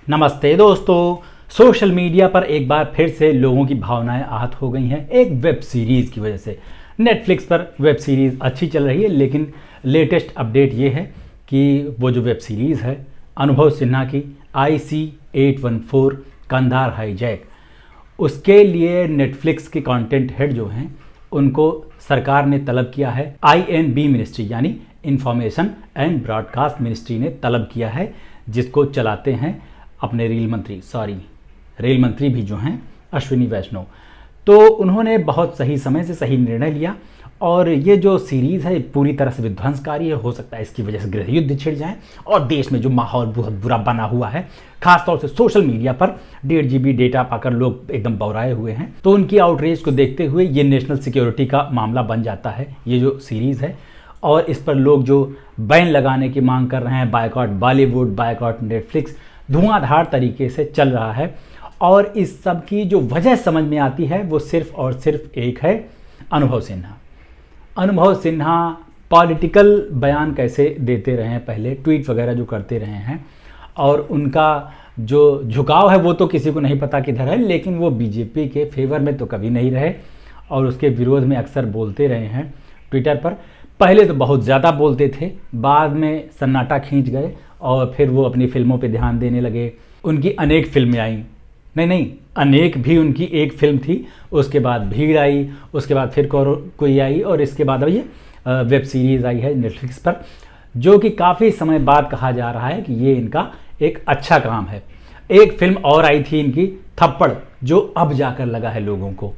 नमस्ते दोस्तों। Social media पर एक बार फिर से लोगों की भावनाएं आहत हो गई हैं एक वेब सीरीज़ की वजह से। नेटफ्लिक्स पर वेब सीरीज़ अच्छी चल रही है, लेकिन लेटेस्ट अपडेट ये है कि वो जो वेब सीरीज़ है अनुभव सिन्हा की IC-814 कंधार हाईजैक, उसके लिए नेटफ्लिक्स के कंटेंट हेड जो हैं उनको सरकार ने तलब किया है। INB मिनिस्ट्री यानी इंफॉर्मेशन एंड ब्रॉडकास्ट मिनिस्ट्री ने तलब किया है, जिसको चलाते हैं अपने रेल मंत्री भी जो हैं अश्विनी वैष्णव। तो उन्होंने बहुत सही समय से सही निर्णय लिया और ये जो सीरीज़ है पूरी तरह से विध्वंसकारी है। हो सकता है इसकी वजह से गृह युद्ध छिड़ जाए और देश में जो माहौल बहुत बुरा बना हुआ है, खासतौर से सोशल मीडिया पर 1.5 GB डेटा पाकर लोग एकदम बौराए हुए हैं, तो उनकी आउटरीच को देखते हुए ये नेशनल सिक्योरिटी का मामला बन जाता है ये जो सीरीज़ है। और इस पर लोग जो बैन लगाने की मांग कर रहे हैं, बायकॉट बॉलीवुड, बायकॉट नेटफ्लिक्स, धुआंधार तरीके से चल रहा है। और इस सब की जो वजह समझ में आती है वो सिर्फ और सिर्फ एक है, अनुभव सिन्हा पॉलिटिकल बयान कैसे देते रहे हैं, पहले ट्वीट वगैरह जो करते रहे हैं, और उनका जो झुकाव है वो तो किसी को नहीं पता किधर है, लेकिन वो बीजेपी के फेवर में तो कभी नहीं रहे और उसके विरोध में अक्सर बोलते रहे हैं ट्विटर पर। पहले तो बहुत ज़्यादा बोलते थे, बाद में सन्नाटा खींच गए और फिर वो अपनी फिल्मों पे ध्यान देने लगे। उनकी अनेक फिल्में आई, नहीं अनेक भी उनकी एक फिल्म थी, उसके बाद भीड़ आई, उसके बाद फिर कोई आई और इसके बाद अब ये वेब सीरीज़ आई है नेटफ्लिक्स पर, जो कि काफ़ी समय बाद कहा जा रहा है कि ये इनका एक अच्छा काम है। एक फिल्म और आई थी इनकी थप्पड़, जो अब जाकर लगा है लोगों को,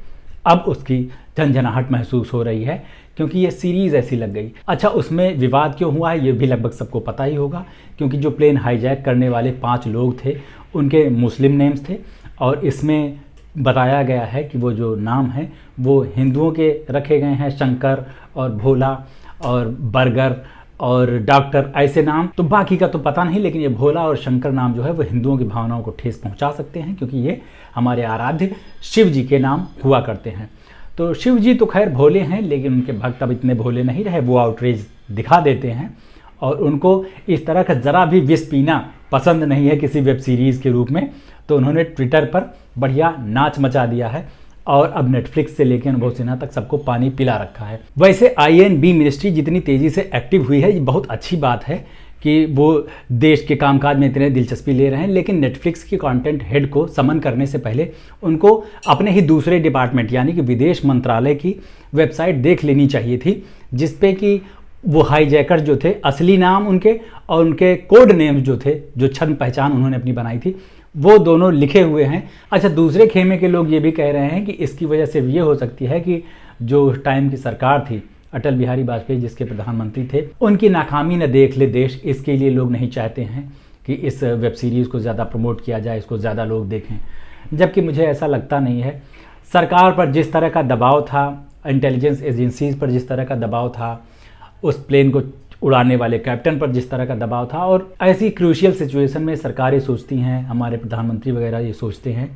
अब उसकी झंझनाहट महसूस हो रही है क्योंकि ये सीरीज़ ऐसी लग गई। अच्छा, उसमें विवाद क्यों हुआ है ये भी लगभग सबको पता ही होगा, क्योंकि जो प्लेन हाईजैक करने वाले 5 लोग थे उनके मुस्लिम नेम्स थे और इसमें बताया गया है कि वो जो नाम हैं वो हिंदुओं के रखे गए हैं, शंकर और भोला और बर्गर और डॉक्टर, ऐसे नाम। तो बाकी का तो पता नहीं, लेकिन ये भोला और शंकर नाम जो है वो हिंदुओं की भावनाओं को ठेस पहुंचा सकते हैं, क्योंकि ये हमारे आराध्य शिव जी के नाम हुआ करते हैं। तो शिव जी तो खैर भोले हैं, लेकिन उनके भक्त अब इतने भोले नहीं रहे, वो आउटरीच दिखा देते हैं और उनको इस तरह का ज़रा भी विष पीना पसंद नहीं है किसी वेब सीरीज़ के रूप में। तो उन्होंने ट्विटर पर बढ़िया नाच मचा दिया है और अब नेटफ्लिक्स से लेकर अनुभव सिन्हा तक सबको पानी पिला रखा है। वैसे INB मिनिस्ट्री जितनी तेज़ी से एक्टिव हुई है ये बहुत अच्छी बात है कि वो देश के कामकाज में इतने दिलचस्पी ले रहे हैं, लेकिन नेटफ्लिक्स के कंटेंट हेड को समन करने से पहले उनको अपने ही दूसरे डिपार्टमेंट यानी कि विदेश मंत्रालय की वेबसाइट देख लेनी चाहिए थी, जिसपे कि वो हाईजैकर जो थे असली नाम उनके और उनके कोड नेम्स जो थे, जो छद्म पहचान उन्होंने अपनी बनाई थी, वो दोनों लिखे हुए हैं। अच्छा, दूसरे खेमे के लोग ये भी कह रहे हैं कि इसकी वजह से ये हो सकती है कि जो टाइम की सरकार थी अटल बिहारी वाजपेयी जिसके प्रधानमंत्री थे, उनकी नाकामी न देख ले देश, इसके लिए लोग नहीं चाहते हैं कि इस वेब सीरीज़ को ज़्यादा प्रमोट किया जाए, इसको ज़्यादा लोग देखें। जबकि मुझे ऐसा लगता नहीं है। सरकार पर जिस तरह का दबाव था, इंटेलिजेंस एजेंसीज़ पर जिस तरह का दबाव था, उस प्लेन को उड़ाने वाले कैप्टन पर जिस तरह का दबाव था, और ऐसी क्रूशियल सिचुएशन में सरकारें सोचती हैं, हमारे प्रधानमंत्री वगैरह ये सोचते हैं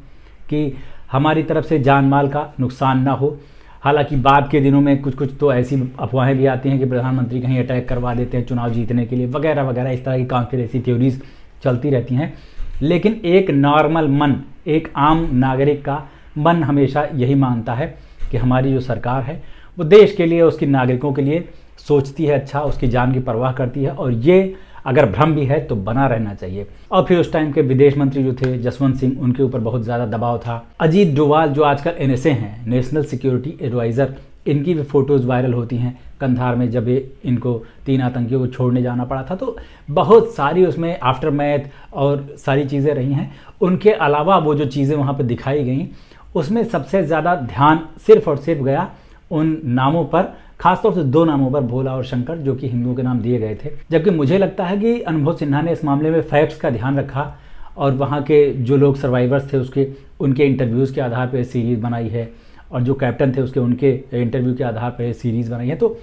कि हमारी तरफ से जान माल का नुकसान ना हो। हालांकि बाद के दिनों में कुछ तो ऐसी अफवाहें भी आती हैं कि प्रधानमंत्री कहीं अटैक करवा देते हैं चुनाव जीतने के लिए, वगैरह वगैरह, इस तरह की कॉन्स्पिरेसी थ्योरीज चलती रहती हैं। लेकिन एक नॉर्मल मन, एक आम नागरिक का मन हमेशा यही मानता है कि हमारी जो सरकार है वो देश के लिए, उसके नागरिकों के लिए सोचती है, अच्छा, उसकी जान की परवाह करती है, और ये अगर भ्रम भी है तो बना रहना चाहिए। और फिर उस टाइम के विदेश मंत्री जो थे जसवंत सिंह, उनके ऊपर बहुत ज़्यादा दबाव था। अजीत डोवाल जो आजकल NSA हैं, नेशनल सिक्योरिटी एडवाइज़र, इनकी भी फ़ोटोज़ वायरल होती हैं कंधार में, जब इनको 3 आतंकियों को छोड़ने जाना पड़ा था। तो बहुत सारी उसमें आफ्टर मैथ और सारी चीज़ें रही हैं। उनके अलावा वो जो चीज़ें वहाँ पर दिखाई गई, उसमें सबसे ज़्यादा ध्यान सिर्फ और सिर्फ गया उन नामों पर, खासतौर से 2 नामों पर, भोला और शंकर, जो कि हिंदुओं के नाम दिए गए थे। जबकि मुझे लगता है कि अनुभव सिन्हा ने इस मामले में फैक्ट्स का ध्यान रखा और वहाँ के जो लोग सर्वाइवर्स थे उनके इंटरव्यूज़ के आधार पर सीरीज़ बनाई है, और जो कैप्टन थे उनके इंटरव्यू के आधार पर सीरीज़ बनाई है। तो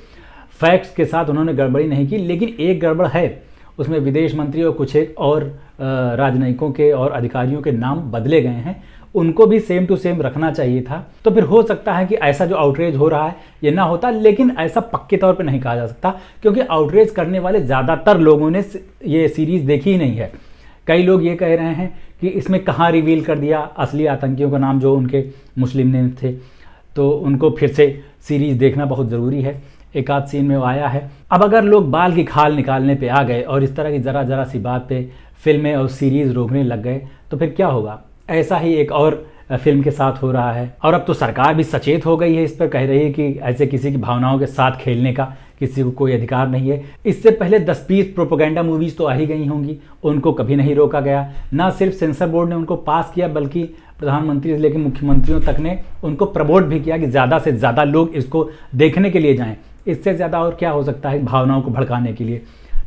फैक्ट्स के साथ उन्होंने गड़बड़ी नहीं की, लेकिन एक गड़बड़ है, उसमें विदेश मंत्री और कुछ एक और राजनयिकों के और अधिकारियों के नाम बदले गए हैं, उनको भी सेम टू सेम रखना चाहिए था। तो फिर हो सकता है कि ऐसा जो आउटरीच हो रहा है ये ना होता, लेकिन ऐसा पक्के तौर पे नहीं कहा जा सकता, क्योंकि आउटरीच करने वाले ज़्यादातर लोगों ने ये सीरीज़ देखी ही नहीं है। कई लोग ये कह रहे हैं कि इसमें कहाँ रिवील कर दिया असली आतंकियों का नाम, जो उनके मुस्लिम नेम थे, तो उनको फिर से सीरीज़ देखना बहुत ज़रूरी है। एक आध सीन में वो आया है। अब अगर लोग बाल की खाल निकालने पे आ गए और इस तरह की ज़रा सी बात पे फिल्में और सीरीज़ रोकने लग गए तो फिर क्या होगा। ऐसा ही एक और फिल्म के साथ हो रहा है। और अब तो सरकार भी सचेत हो गई है इस पर, कह रही है कि ऐसे किसी की भावनाओं के साथ खेलने का किसी को कोई अधिकार नहीं है। इससे पहले 10-20 प्रोपेगेंडा मूवीज़ तो आ ही गई होंगी, उनको कभी नहीं रोका गया। ना सिर्फ सेंसर बोर्ड ने उनको पास किया, बल्कि प्रधानमंत्री से लेकर मुख्यमंत्रियों तक ने उनको प्रमोट भी किया कि ज़्यादा से ज़्यादा लोग इसको देखने के लिए जाएँ। इससे ज़्यादा और क्या हो सकता है भावनाओं को भड़काने के लिए।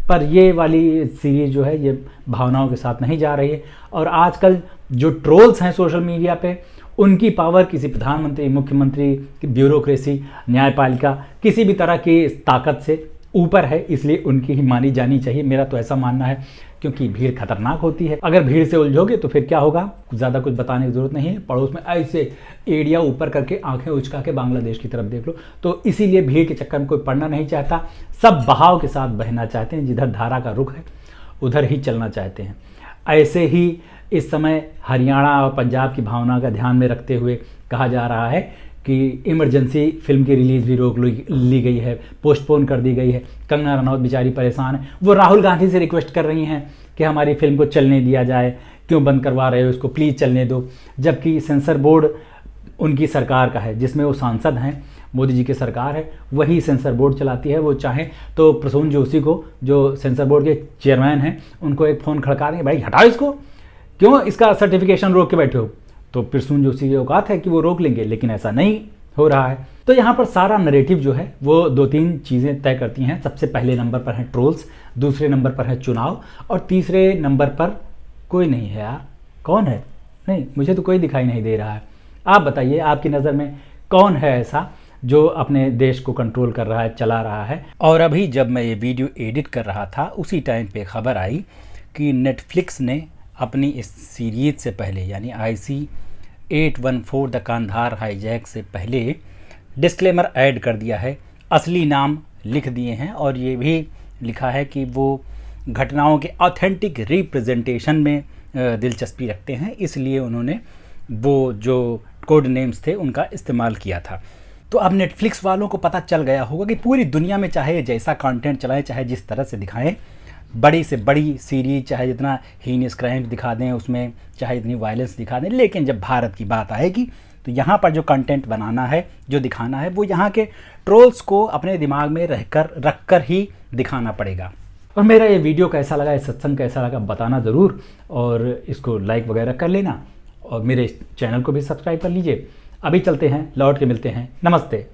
पर ये वाली सीरीज़ जो है ये भावनाओं के साथ नहीं जा रही है। और आजकल जो ट्रोल्स हैं सोशल मीडिया पे, उनकी पावर किसी प्रधानमंत्री, मुख्यमंत्री, ब्यूरोक्रेसी, न्यायपालिका, किसी भी तरह की ताकत से ऊपर है, इसलिए उनकी ही मानी जानी चाहिए। मेरा तो ऐसा मानना है, क्योंकि भीड़ खतरनाक होती है। अगर भीड़ से उलझोगे तो फिर क्या होगा, ज़्यादा कुछ बताने की ज़रूरत नहीं है। पड़ोस में ऐसे एड़िया ऊपर करके आंखें उचका के बांग्लादेश की तरफ देख लो। तो इसीलिए भीड़ के चक्कर में कोई पड़ना नहीं चाहता, सब बहाव के साथ बहना चाहते हैं, जिधर धारा का रुख है उधर ही चलना चाहते हैं। ऐसे ही इस समय हरियाणा और पंजाब की भावना का ध्यान में रखते हुए कहा जा रहा है कि इमरजेंसी फिल्म की रिलीज़ भी रोक ली गई है, पोस्टपोन कर दी गई है। कंगना रनौत बेचारी परेशान है, वो राहुल गांधी से रिक्वेस्ट कर रही हैं कि हमारी फिल्म को चलने दिया जाए, क्यों बंद करवा रहे हो इसको, प्लीज़ चलने दो। जबकि सेंसर बोर्ड उनकी सरकार का है, जिसमें वो सांसद हैं, मोदी जी की सरकार है, वही सेंसर बोर्ड चलाती है। वो चाहें तो प्रसून जोशी को, जो सेंसर बोर्ड के चेयरमैन हैं, उनको एक फ़ोन खड़का देंगे, भाई हटाओ इसको, क्यों इसका सर्टिफिकेशन रोक के बैठे हो। तो प्रसून जोशी की औकात है कि वो रोक लेंगे, लेकिन ऐसा नहीं हो रहा है। तो यहाँ पर सारा नैरेटिव जो है वो 2-3 चीज़ें तय करती हैं। सबसे पहले नंबर पर है ट्रोल्स, दूसरे नंबर पर है चुनाव, और तीसरे नंबर पर कोई नहीं है। यार कौन है? नहीं, मुझे तो कोई दिखाई नहीं दे रहा है। आप बताइए, आपकी नज़र में कौन है ऐसा जो अपने देश को कंट्रोल कर रहा है, चला रहा है। और अभी जब मैं ये वीडियो एडिट कर रहा था, उसी टाइम पे खबर आई कि नेटफ्लिक्स ने अपनी इस सीरीज़ से पहले, यानी IC-814 द कांधार हाईजैक से पहले डिस्क्लेमर ऐड कर दिया है, असली नाम लिख दिए हैं, और ये भी लिखा है कि वो घटनाओं के ऑथेंटिक रिप्रेजेंटेशन में दिलचस्पी रखते हैं, इसलिए उन्होंने वो जो कोड नेम्स थे उनका इस्तेमाल किया था। तो अब नेटफ्लिक्स वालों को पता चल गया होगा कि पूरी दुनिया में चाहे जैसा कंटेंट चलाएं, चाहे जिस तरह से दिखाएं, बड़ी से बड़ी सीरीज, चाहे जितना हीनियस क्राइम दिखा दें उसमें, चाहे इतनी वायलेंस दिखा दें, लेकिन जब भारत की बात आएगी तो यहाँ पर जो कंटेंट बनाना है, जो दिखाना है, वो यहाँ के ट्रोल्स को अपने दिमाग में रख कर ही दिखाना पड़ेगा। और मेरा ये वीडियो कैसा लगा, ये सत्संग कैसा लगा, बताना ज़रूर, और इसको लाइक वगैरह कर लेना, और मेरे चैनल को भी सब्सक्राइब कर लीजिए। अभी चलते हैं, लौट के मिलते हैं। नमस्ते।